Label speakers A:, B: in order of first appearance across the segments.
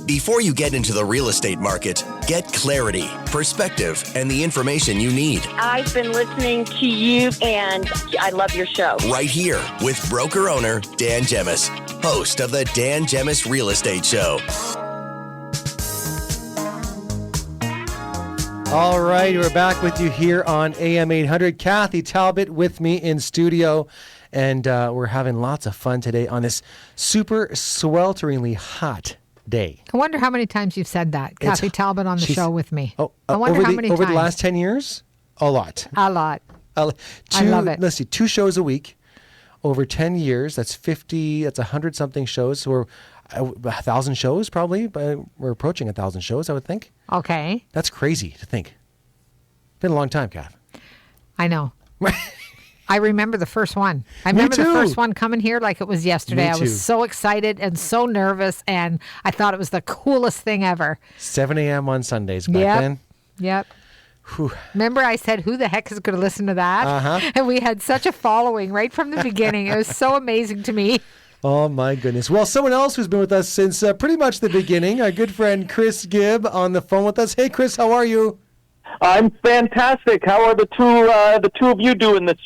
A: Before you get into the real estate market, get clarity, perspective, and the information you need.
B: I've been listening to you, and I love your show.
A: Right here with broker owner Dan Gemus, host of the Dan Gemus Real Estate Show.
C: All right, we're back with you here on AM800. Kathy Talbot with me in studio, and we're having lots of fun today on this super swelteringly hot day.
D: I wonder how many times you've said that, Kathy Talbot on the show with me. I wonder how many
C: over
D: times.
C: The last 10 years? A lot.
D: A lot. I love it.
C: Let's see, 2 shows a week over 10 years. That's 50, that's 100-something shows. So we're 1,000 shows probably, but we're approaching 1,000 shows, I would think.
D: Okay.
C: That's crazy to think. Been a long time, Kath.
D: I know. I remember the first one. I remember the first one coming here like it was yesterday. I was so excited and so nervous, and I thought it was the coolest thing ever.
C: 7 a.m. on Sundays back then.
D: Yep.
C: Whew.
D: Remember I said, who the heck is going to listen to that?
C: Uh-huh.
D: And we had such a following right from the beginning. It was so amazing to me.
C: Oh, my goodness. Well, someone else who's been with us since pretty much the beginning, our good friend Chris Gibb on the phone with us. Hey, Chris, how are you?
E: I'm fantastic. How are the two of you doing this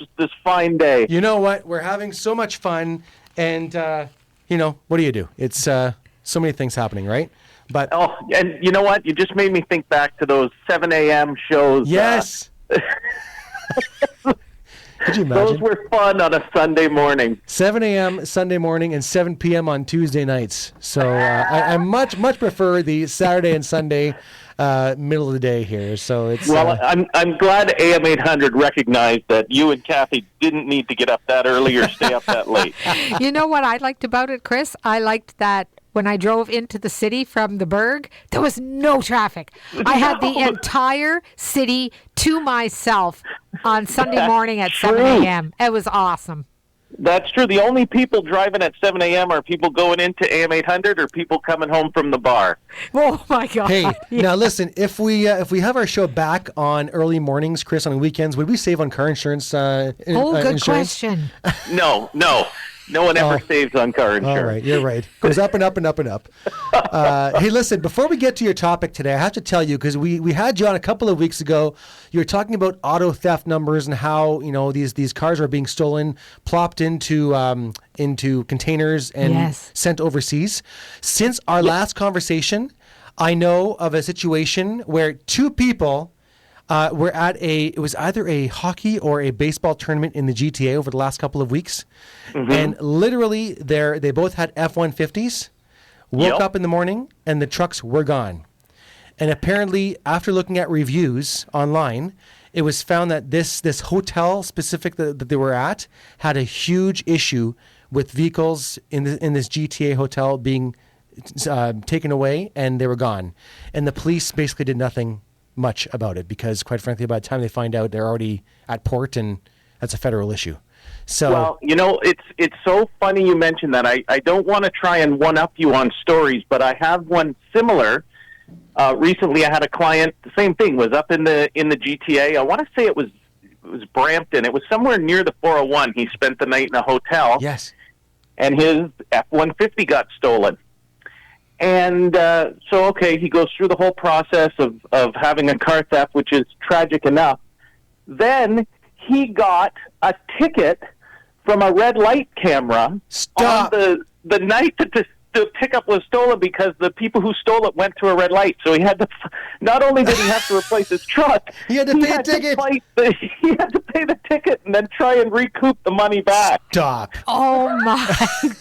E: fine day?
C: You know what? We're having so much fun, and what do? It's so many things happening, right? But
E: and you know what? You just made me think back to those 7 a.m. shows.
C: Yes. Could you imagine?
E: Those were fun on a Sunday morning.
C: 7 a.m. Sunday morning and 7 p.m. on Tuesday nights. So I much prefer the Saturday and Sunday middle of the day here. So it's
E: I'm glad AM800 recognized that you and Kathy didn't need to get up that early or stay up that late.
D: You know what I liked about it, Chris? I liked that when I drove into the city from the Berg, there was no traffic. I had the entire city to myself on Sunday morning at 7 a.m. It was awesome.
E: That's true. The only people driving at 7 a.m. are people going into AM800 or people coming home from the bar.
D: Oh, my God.
C: Hey, now listen, if we have our show back on early mornings, Chris, on weekends, would we save on car insurance?
D: Good
C: insurance?
D: question.
E: No. No one ever saves on car insurance.
C: All right, you're right. Goes up and up and up and up. Hey, listen, before we get to your topic today, I have to tell you, because we had you on a couple of weeks ago. You were talking about auto theft numbers and how, these cars are being stolen, plopped into containers and sent overseas. Since our last conversation, I know of a situation where 2 people were at it was either a hockey or a baseball tournament in the GTA over the last couple of weeks. Mm-hmm. And literally they both had F-150s, woke up in the morning, and the trucks were gone. And apparently, after looking at reviews online, it was found that this hotel specific that they were at had a huge issue with vehicles in this GTA hotel being taken away, and they were gone. And the police basically did nothing much about it because, quite frankly, by the time they find out, they're already at port, and that's a federal issue. So,
E: well, it's so funny you mentioned that. I don't want to try and one-up you on stories, but I have one similar. Recently, I had a client. The same thing was up in the GTA. I want to say it was Brampton. It was somewhere near the 401. He spent the night in a hotel.
C: Yes,
E: and his F-150 got stolen. And he goes through the whole process of having a car theft, which is tragic enough. Then he got a ticket from a red light camera on the night that the pickup was stolen because the people who stole it went to a red light. So he had to, not only did he have to replace his truck,
C: he had to pay a ticket.
E: He had to pay the ticket and then try and recoup the money back.
C: Stop.
D: Oh my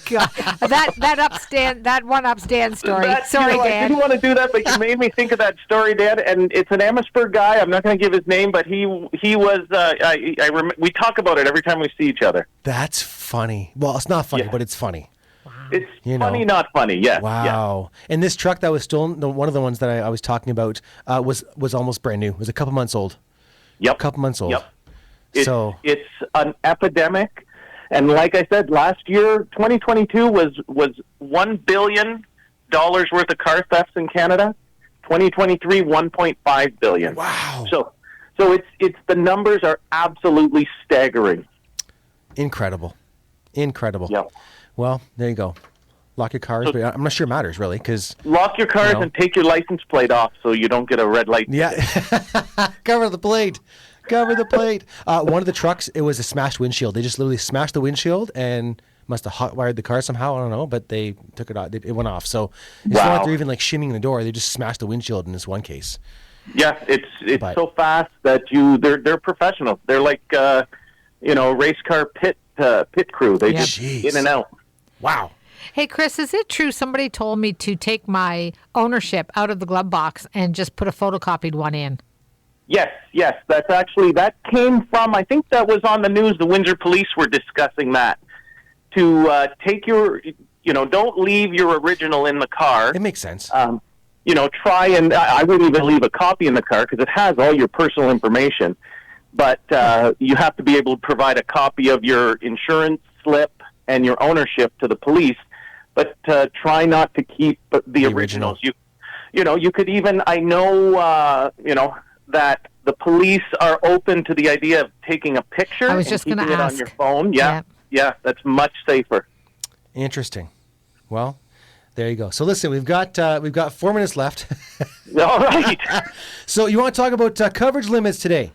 D: God. That one ups Dan's story. Sorry, Dan.
E: I didn't want to do that, but you made me think of that story, Dan. And it's an Amherstburg guy. I'm not going to give his name, but he was. We talk about it every time we see each other.
C: That's funny. Well, it's not funny, but it's funny.
E: It's funny, not funny. Yes.
C: Wow. Yeah. And this truck that was stolen, one of the ones that I was talking about, was almost brand new. It was a couple months old.
E: Yep.
C: A couple months old.
E: Yep. It's an epidemic, and like I said, last year, 2022 was $1 billion worth of car thefts in Canada. 2023, $1.5 billion.
C: Wow.
E: So it's the numbers are absolutely staggering.
C: Incredible.
E: Yep.
C: Well, there you go. Lock your cars, but I'm not sure it matters really because
E: Lock your cars and take your license plate off so you don't get a red light.
C: yeah, cover the plate. Cover the plate. One of the trucks, it was a smashed windshield. They just literally smashed the windshield and must have hot-wired the car somehow. I don't know, but they took it off. It went off. So it's not like they're even like shimmying the door. They just smashed the windshield in this one case.
E: Yeah, it's so fast that they're professionals. They're like race car pit crew. They just in and out.
C: Wow.
D: Hey, Chris, is it true somebody told me to take my ownership out of the glove box and just put a photocopied one in?
E: Yes. That came from, I think that was on the news. The Windsor police were discussing that. To take your, don't leave your original in the car.
C: It makes sense.
E: Try and, I wouldn't even leave a copy in the car because it has all your personal information. But you have to be able to provide a copy of your insurance slip and your ownership to the police. But try not to keep the originals. You could even, I know, that the police are open to the idea of taking a picture
D: I was just
E: and keeping it
D: ask.
E: on your phone. Yeah, that's much safer.
C: Interesting. Well, there you go. So listen, we've got 4 minutes left.
E: All right.
C: So you want to talk about coverage limits today?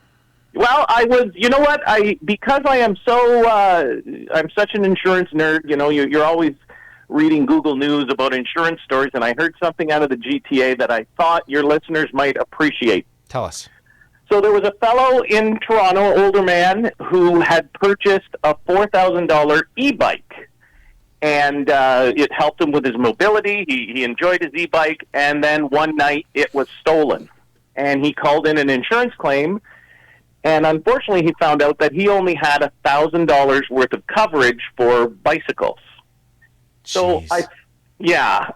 E: Well, because I am I'm such an insurance nerd. You're always reading Google News about insurance stories, and I heard something out of the GTA that I thought your listeners might appreciate.
C: Tell us.
E: So there was a fellow in Toronto, older man, who had purchased a $4,000 e-bike. And it helped him with his mobility. He enjoyed his e-bike. And then one night it was stolen. And he called in an insurance claim. And unfortunately, he found out that he only had $1,000 worth of coverage for bicycles. So
C: Jeez.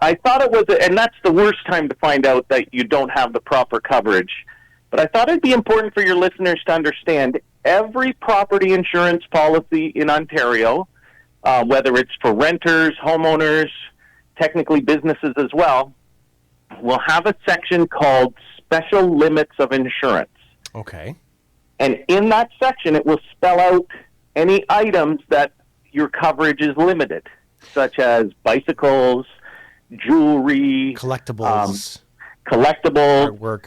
E: I thought it was, and that's the worst time to find out that you don't have the proper coverage. But I thought it'd be important for your listeners to understand every property insurance policy in Ontario, whether it's for renters, homeowners, technically businesses as well, will have a section called Special Limits of Insurance.
C: Okay.
E: And in that section, it will spell out any items that your coverage is limited, such as bicycles, jewelry,
C: Collectibles.
E: Artwork.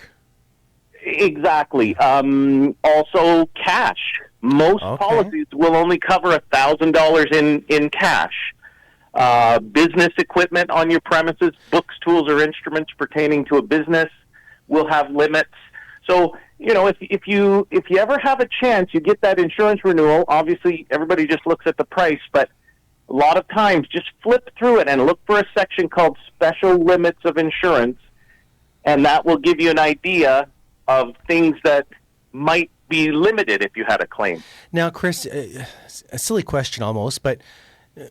E: Exactly. Also, cash. Most policies will only cover $1,000 in cash. Business equipment on your premises, books, tools, or instruments pertaining to a business will have limits. So, if you ever have a chance, you get that insurance renewal. Obviously, everybody just looks at the price, but a lot of times, just flip through it and look for a section called Special Limits of Insurance, and that will give you an idea of things that might be limited if you had a claim.
C: Now, Chris, a silly question almost, but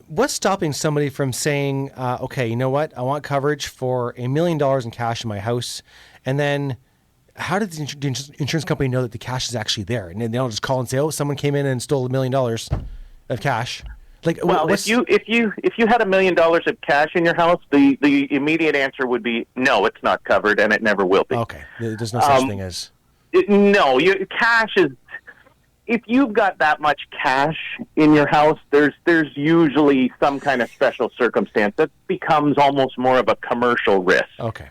C: what's stopping somebody from saying, okay, you know what, I want coverage for $1 million in cash in my house, and then how did the insurance company know that the cash is actually there? And they don't just call and say, oh, someone came in and stole $1 million of cash.
E: Well, if you had $1 million of cash in your house, the immediate answer would be no, it's not covered, and it never will be.
C: Okay, there's no such thing as
E: cash is. If you've got that much cash in your house, there's usually some kind of special circumstance that becomes almost more of a commercial risk.
C: Okay.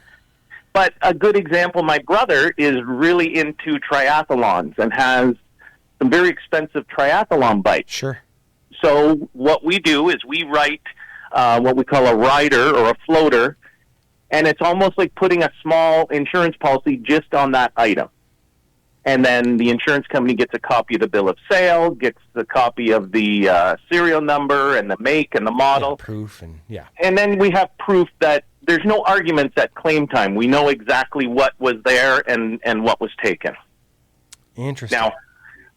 E: But a good example, my brother is really into triathlons and has some very expensive triathlon bikes.
C: Sure.
E: So what we do is we write what we call a rider or a floater, and it's almost like putting a small insurance policy just on that item. And then the insurance company gets a copy of the bill of sale, gets the copy of the serial number and the make and the model.
C: Yeah, proof and
E: And then we have proof that there's no arguments at claim time. We know exactly what was there and what was taken.
C: Interesting.
E: Now,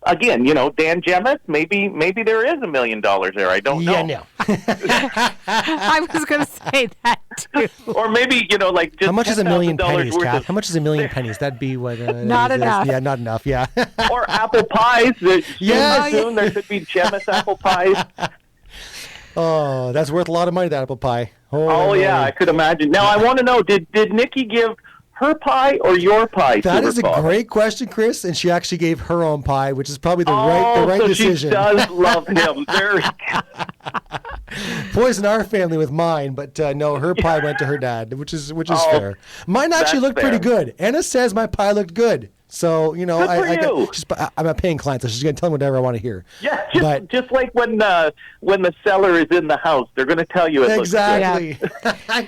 E: again, Dan Gemus, maybe there is $1 million there. I don't know.
C: Yeah, no.
D: I was going to say that too.
E: Or maybe, just
C: how much is $1 million pennies, Kath?
E: of,
C: How much is $1 million pennies? That'd be what?
D: Not enough.
C: Yeah, not enough. Yeah.
E: or apple pies. Soon there could be Gemus apple pies.
C: Oh, that's worth a lot of money, that apple pie.
E: Oh yeah, I could imagine. Now I want to know: Did Nikki give her pie or your pie?
C: That is a
E: Silver Fox?
C: great question, Chris, and she actually gave her own pie, which is probably the right
E: so
C: decision.
E: She does love him.
C: Poison our family with mine, but no, her pie went to her dad, which is fair. Mine actually looked pretty good. Anna says my pie looked good. So, you know, I'm a paying client, so she's going to tell me whatever I want to hear.
E: Yeah, just like when the seller is in the house, they're going to tell you it looks good.
C: Exactly.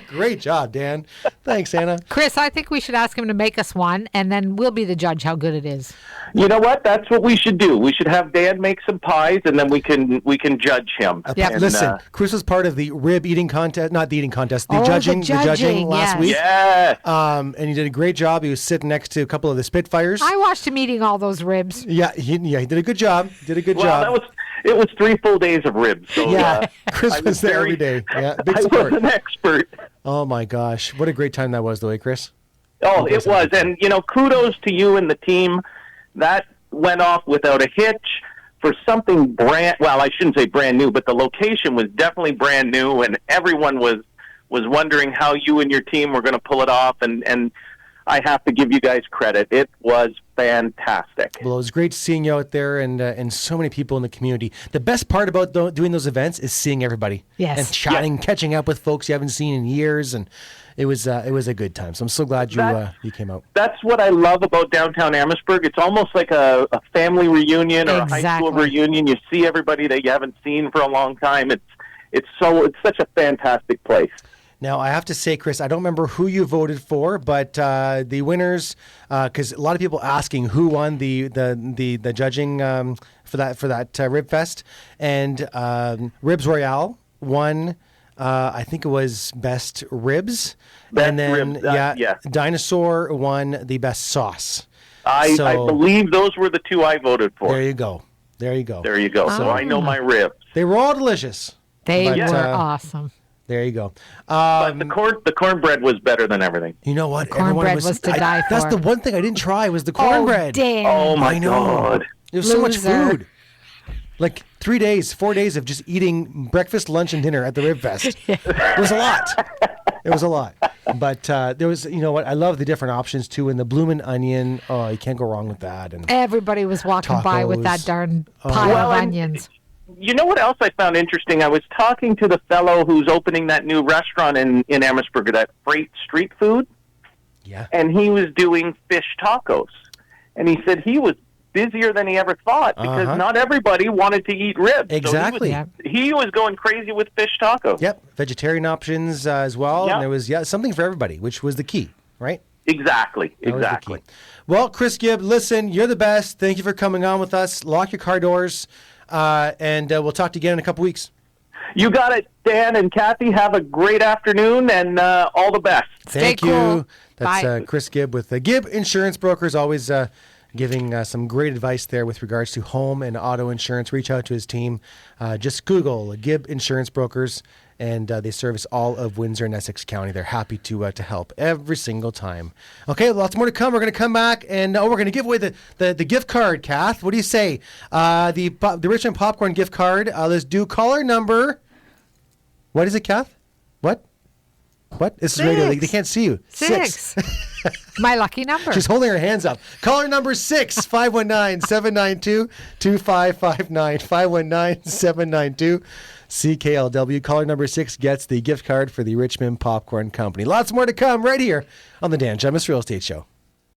C: Great job, Dan. Thanks, Anna.
D: Chris, I think we should ask him to make us one, and then we'll be the judge how good it is.
E: You know what? That's what we should do. We should have Dan make some pies, and then we can judge him.
C: Listen, Chris was part of the rib eating contest, not the eating contest, the judging last week.
E: Yeah.
C: And he did a great job. He was sitting next to a couple of the Spitfires.
D: I watched him eating all those ribs.
C: Yeah, he did a good job.
E: It was 3 full days of ribs. So,
C: Chris was there every day. Yeah, big support.
E: I was an expert.
C: Oh my gosh, what a great time that was, though, Chris.
E: Oh, it was, and kudos to you and the team. That went off without a hitch for something I shouldn't say brand new, but the location was definitely brand new, and everyone was wondering how you and your team were going to pull it off, and I have to give you guys credit. It was fantastic.
C: Well, it was great seeing you out there and so many people in the community. The best part about doing those events is seeing everybody.
D: Yes.
C: And chatting, catching up with folks you haven't seen in years, and it was a good time. So I'm so glad you came out.
E: That's what I love about downtown Amherstburg. It's almost like a family reunion or a high school reunion. You see everybody that you haven't seen for a long time. It's such a fantastic place.
C: Now, I have to say, Chris, I don't remember who you voted for, but the winners, because a lot of people asking who won the judging for that Rib Fest, and Ribs Royale won. I think it was best ribs, and then
E: ribs,
C: Dinosaur won the best sauce.
E: I believe those were the two I voted for.
C: There you go.
E: So I know my ribs.
C: They were all delicious.
D: They were awesome.
C: There you go.
E: But the cornbread was better than everything.
C: You know what?
D: Cornbread was to die for.
C: That's the one thing I didn't try was the cornbread.
D: Oh,
E: my God.
C: There was so much food. Like 4 days of just eating breakfast, lunch, and dinner at the Rib Fest. It was a lot. But there was, you know what? I love the different options too. And the bloomin' onion, you can't go wrong with that. And
D: everybody was walking by with that darn pile of onions.
E: You know what else I found interesting? I was talking to the fellow who's opening that new restaurant in Amherstburg, that Freight Street Food.
C: Yeah.
E: And he was doing fish tacos. And he said he was busier than he ever thought because not everybody wanted to eat ribs.
C: Exactly.
E: So he was going crazy with fish tacos.
C: Yep. Vegetarian options as well.
E: Yep.
C: And there was something for everybody, which was the key, right?
E: Exactly.
C: Well, Chris Gibb, listen, you're the best. Thank you for coming on with us. Lock your car doors. And we'll talk to you again in a couple weeks.
E: You got it, Dan and Kathy. Have a great afternoon and all the best.
C: Thank you. That's Chris Gibb with Gibb Insurance Brokers, always giving some great advice there with regards to home and auto insurance. Reach out to his team. Just Google Gibb Insurance Brokers, and they service all of Windsor and Essex County. They're happy to help every single time. Okay, lots more to come. We're going to come back, and we're going to give away the gift card, Kath. What do you say? The Richmond Popcorn gift card. Let's do caller number. What is it, Kath? What? This is radio. They can't see you.
D: 6. My lucky number.
C: She's holding her hands up. Caller number 6, 519-792-2559. 519-792 CKLW. Caller number 6 gets the gift card for the Richmond Popcorn Company. Lots more to come right here on the Dan Gemus Real Estate Show.